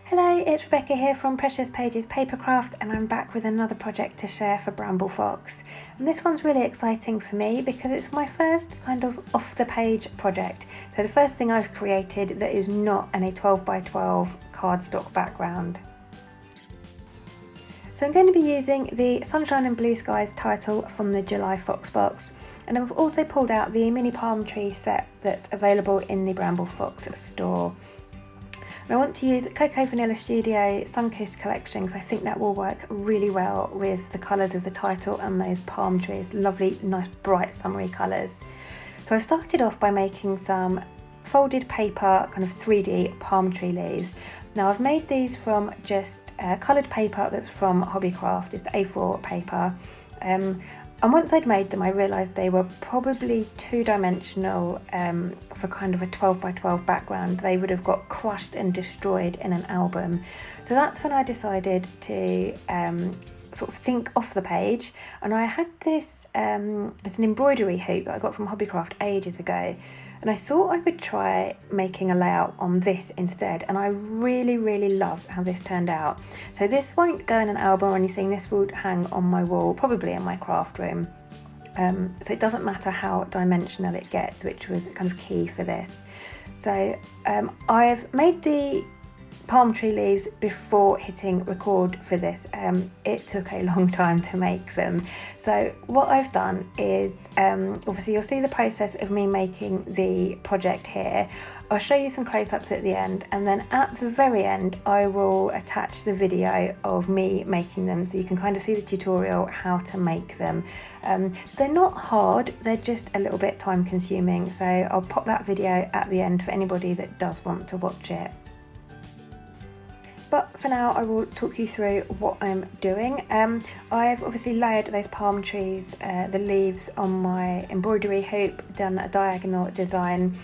Hello, it's Rebecca here from Precious Pages Papercraft, and I'm back with another project to share for Bramble Fox. And this one's really exciting for me because it's my first kind of off the page project. So the first thing I've created that is not in a 12 by 12 cardstock background. So I'm going to be using the Sunshine and Blue Skies title from the July Fox box, and I've also pulled out the mini palm tree set that's available in the Bramble Fox store. I want to use Cocoa Vanilla Studio Sunkissed collection because I think that will work really well with the colours of the title and those palm trees, lovely, nice, bright, summery colours. So I started off by making some folded paper, kind of 3D palm tree leaves. Now I've made these from just coloured paper that's from Hobbycraft, just A4 paper. And once I'd made them, I realised they were probably two-dimensional for kind of a 12 by 12 background. They would have got crushed and destroyed in an album. So that's when I decided to sort of think off the page. And I had this, it's an embroidery hoop that I got from Hobbycraft ages ago. And I thought I would try making a layout on this instead, and I really love how this turned out. So this won't go in an album or anything, this will hang on my wall, probably in my craft room. So it doesn't matter how dimensional it gets, which was kind of key for this. So I've made the palm tree leaves before hitting record for this. It took a long time to make them. So what I've done is, obviously you'll see the process of me making the project here. I'll show you some close-ups at the end, and then at the very end I will attach the video of me making them so you can kind of see the tutorial how to make them. They're not hard, they're just a little bit time consuming, so I'll pop that video at the end for anybody that does want to watch it. But for now I will talk you through what I'm doing. I've obviously layered those palm trees, the leaves on my embroidery hoop, done a diagonal design.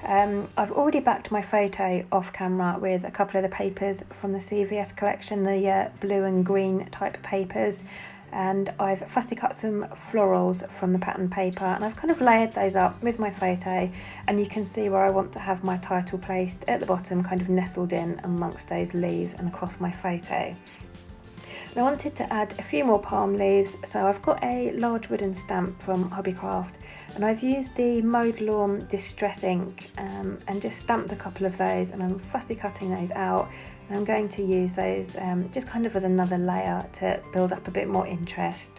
I've already backed my photo off camera with a couple of the papers from the CVS collection, the blue and green type papers. And I've fussy cut some florals from the pattern paper, and I've kind of layered those up with my photo, and you can see where I want to have my title placed at the bottom, kind of nestled in amongst those leaves and across my photo. And I wanted to add a few more palm leaves, so I've got a large wooden stamp from Hobbycraft, and I've used the Mowed Lawn Distress ink and just stamped a couple of those, and I'm fussy cutting those out. And I'm going to use those just kind of as another layer to build up a bit more interest.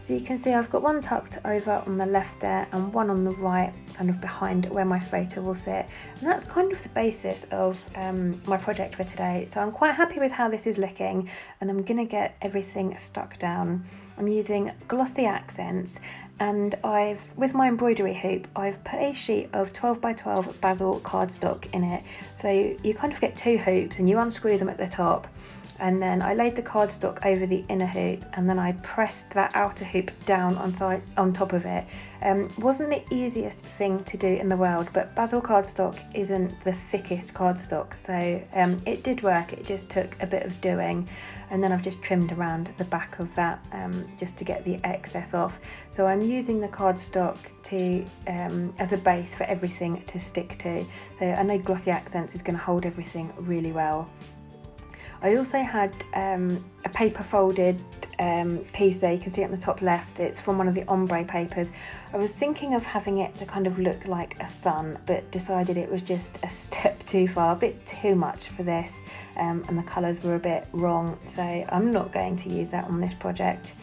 So you can see I've got one tucked over on the left there and one on the right, kind of behind where my photo will sit. And that's kind of the basis of my project for today. So I'm quite happy with how this is looking, and I'm gonna get everything stuck down. I'm using glossy accents, and with my embroidery hoop, I've put a sheet of 12 by 12 basil cardstock in it. So you kind of get two hoops and you unscrew them at the top. And then I laid the cardstock over the inner hoop, and then I pressed that outer hoop down on top of it. Wasn't the easiest thing to do in the world, but basil cardstock isn't the thickest cardstock, so it did work. It just took a bit of doing, and then I've just trimmed around the back of that just to get the excess off. So I'm using the cardstock to as a base for everything to stick to. So I know Glossy Accents is going to hold everything really well. I also had a paper folded piece there, you can see it on the top left. It's from one of the ombre papers. I was thinking of having it to kind of look like a sun, but decided it was just a step too far, a bit too much for this, and the colours were a bit wrong, so I'm not going to use that on this project.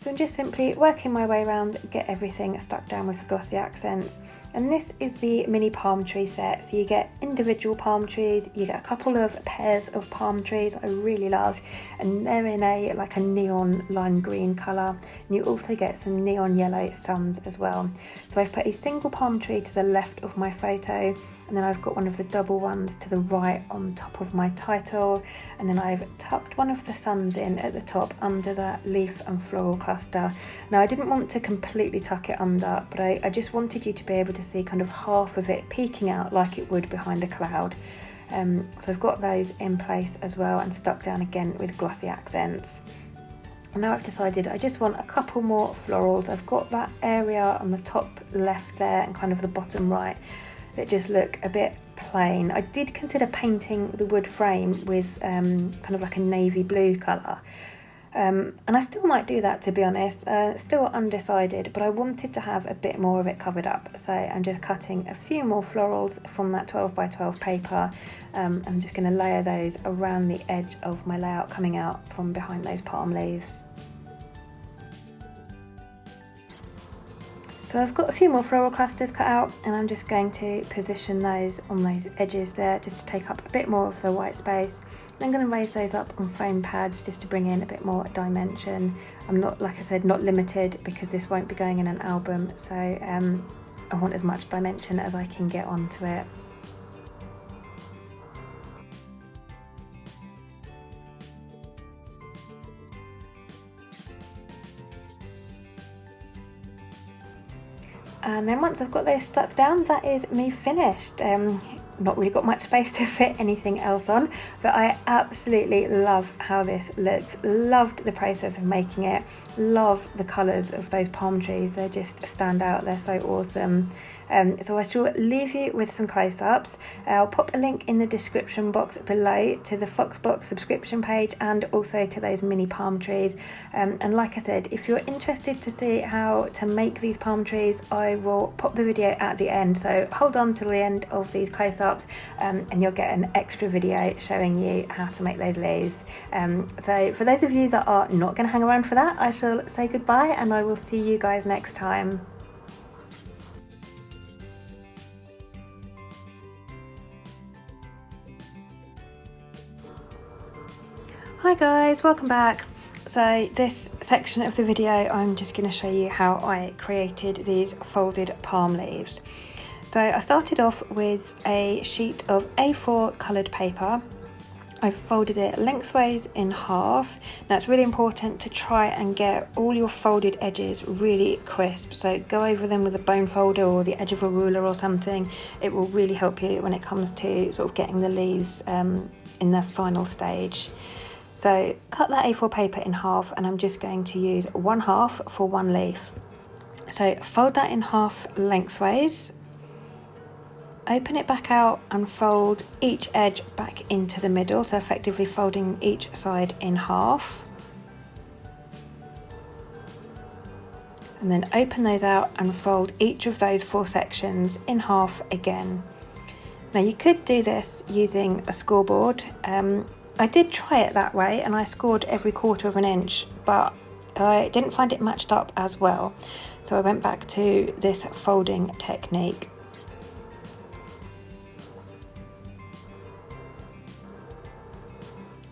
So I'm just simply working my way around, get everything stuck down with the glossy accents. And this is the mini palm tree set. So you get individual palm trees, you get a couple of pairs of palm trees I really love, and they're in like a neon lime green colour. And you also get some neon yellow suns as well. So I've put a single palm tree to the left of my photo, and then I've got one of the double ones to the right on top of my title, and then I've tucked one of the suns in at the top under that leaf and floral cluster. Now I didn't want to completely tuck it under, but I just wanted you to be able to see kind of half of it peeking out like it would behind a cloud. So I've got those in place as well and stuck down again with glossy accents. And now I've decided I just want a couple more florals. I've got that area on the top left there and kind of the bottom right that just look a bit plain. I did consider painting the wood frame with kind of like a navy blue colour. And I still might do that, to be honest, still undecided, but I wanted to have a bit more of it covered up. So I'm just cutting a few more florals from that 12 by 12 paper. I'm just going to layer those around the edge of my layout coming out from behind those palm leaves. So I've got a few more floral clusters cut out, and I'm just going to position those on those edges there just to take up a bit more of the white space. I'm going to raise those up on foam pads just to bring in a bit more dimension. I'm not, like I said, not limited because this won't be going in an album, so I want as much dimension as I can get onto it. And then once I've got those stuck down, that is me finished. Not really got much space to fit anything else on, but I absolutely love how this looks. Loved the process of making it. Love the colours of those palm trees. They just stand out. They're so awesome. So I shall leave you with some close-ups. I'll pop a link in the description box below to the Foxbox subscription page and also to those mini palm trees. And like I said, if you're interested to see how to make these palm trees, I will pop the video at the end. So hold on till the end of these close-ups and you'll get an extra video showing you how to make those leaves. So for those of you that are not going to hang around for that, I shall say goodbye and I will see you guys next time. Hi guys, welcome back. So this section of the video I'm just going to show you how I created these folded palm leaves. So I started off with a sheet of A4 coloured paper. I folded it lengthways in half. Now it's really important to try and get all your folded edges really crisp, so go over them with a bone folder or the edge of a ruler or something. It will really help you when it comes to sort of getting the leaves in their final stage. So cut that A4 paper in half and I'm just going to use 1/2 for one leaf. So fold that in half lengthways, open it back out and fold each edge back into the middle, so effectively folding each side in half. And then open those out and fold each of those 4 sections in half again. Now you could do this using a scoreboard. I did try it that way and I scored every 1/4 of an inch, but I didn't find it matched up as well. So I went back to this folding technique.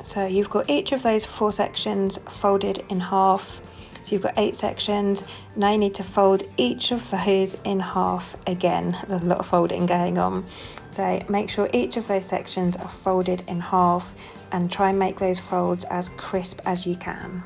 So you've got each of those 4 sections folded in half. So you've got 8 sections. Now you need to fold each of those in half again. There's a lot of folding going on. So make sure each of those sections are folded in half and try and make those folds as crisp as you can.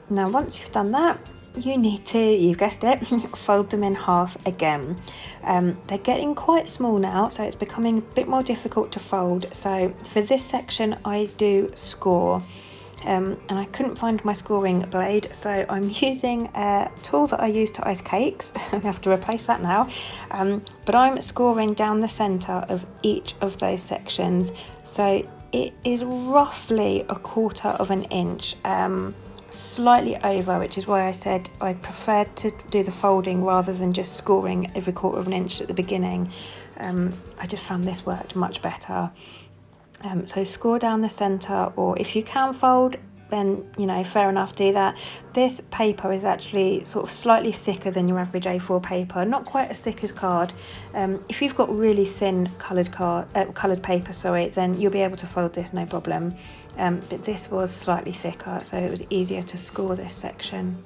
Now once you've done that, you need to, you guessed it, fold them in half again. They're getting quite small now, so it's becoming a bit more difficult to fold. So for this section I do score, and I couldn't find my scoring blade, so I'm using a tool that I use to ice cakes. I have to replace that now, but I'm scoring down the centre of each of those sections, so it is roughly 1/4 of an inch. slightly over, which is why I said I preferred to do the folding rather than just scoring every 1/4 inch at the beginning. I just found this worked much better. So score down the centre, or if you can fold, then, you know, fair enough, do that. This paper is actually sort of slightly thicker than your average A4 paper, not quite as thick as card. If you've got really thin coloured paper, sorry, then you'll be able to fold this no problem. But this was slightly thicker, so it was easier to score this section.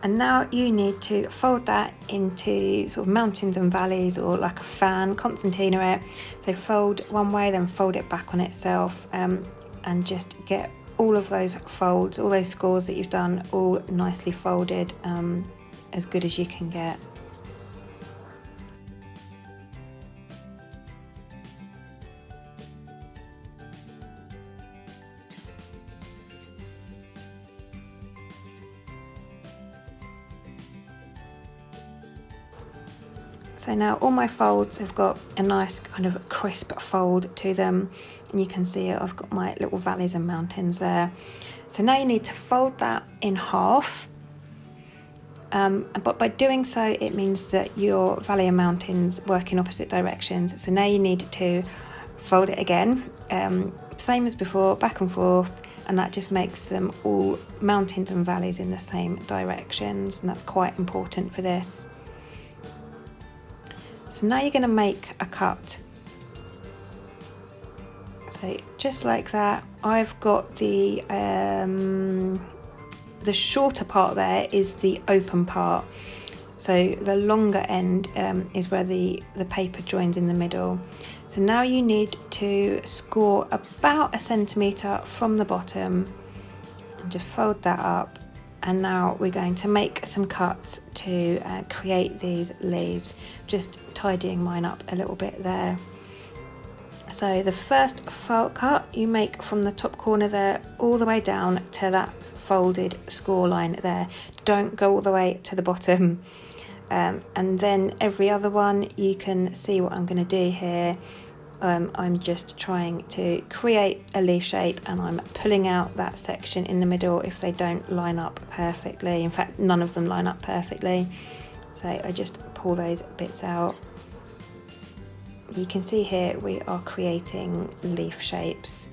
And now you need to fold that into sort of mountains and valleys, or like a fan, concertina it. So fold one way, then fold it back on itself, and just get all of those folds, all those scores that you've done, all nicely folded, as good as you can get. So now all my folds have got a nice kind of crisp fold to them, and you can see I've got my little valleys and mountains there. So now you need to fold that in half, but by doing so it means that your valley and mountains work in opposite directions. So now you need to fold it again, same as before, back and forth, and that just makes them all mountains and valleys in the same directions, and that's quite important for this. So now you're going to make a cut. So just like that, I've got the shorter part there is the open part. So the longer end is where the paper joins in the middle. So now you need to score about 1 centimetre from the bottom and just fold that up. And now we're going to make some cuts to create these leaves, just tidying mine up a little bit there. So the first fold cut you make from the top corner there all the way down to that folded score line there. Don't go all the way to the bottom. And then every other one, you can see what I'm going to do here. I'm just trying to create a leaf shape, and I'm pulling out that section in the middle if they don't line up perfectly. In fact, none of them line up perfectly. So I just pull those bits out. You can see here we are creating leaf shapes.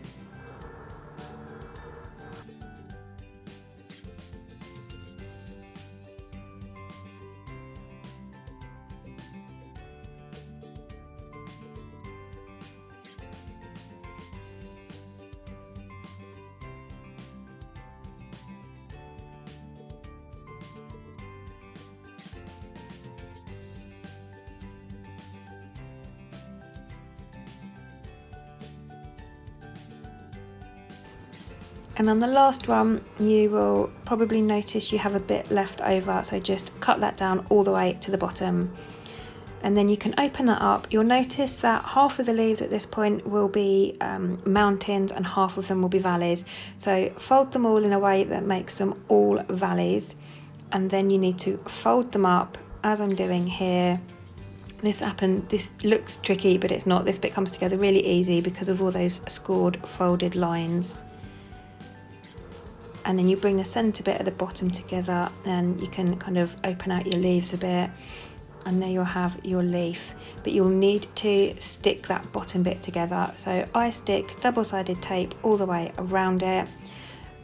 And on the last one, you will probably notice you have a bit left over, so just cut that down all the way to the bottom. And then you can open that up. You'll notice that half of the leaves at this point will be mountains and half of them will be valleys. So fold them all in a way that makes them all valleys. And then you need to fold them up as I'm doing here. This looks tricky, but it's not. This bit comes together really easy because of all those scored folded lines. And then you bring the centre bit at the bottom together, and you can kind of open out your leaves a bit, and there you'll have your leaf. But you'll need to stick that bottom bit together. So I stick double-sided tape all the way around it,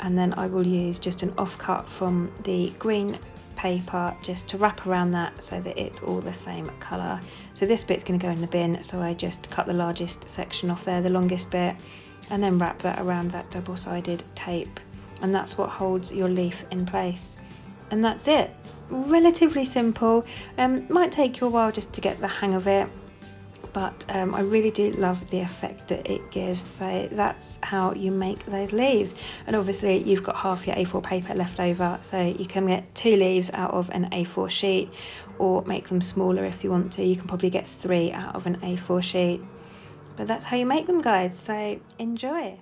and then I will use just an offcut from the green paper just to wrap around that so that it's all the same colour. So this bit's going to go in the bin, so I just cut the largest section off there, the longest bit, and then wrap that around that double-sided tape. And that's what holds your leaf in place. And that's it. Relatively simple. Might take you a while just to get the hang of it, but I really do love the effect that it gives. So that's how you make those leaves. And obviously you've got half your A4 paper left over, so you can get 2 leaves out of an A4 sheet, or make them smaller if you want to. You can probably get 3 out of an A4 sheet. But that's how you make them, guys. So enjoy.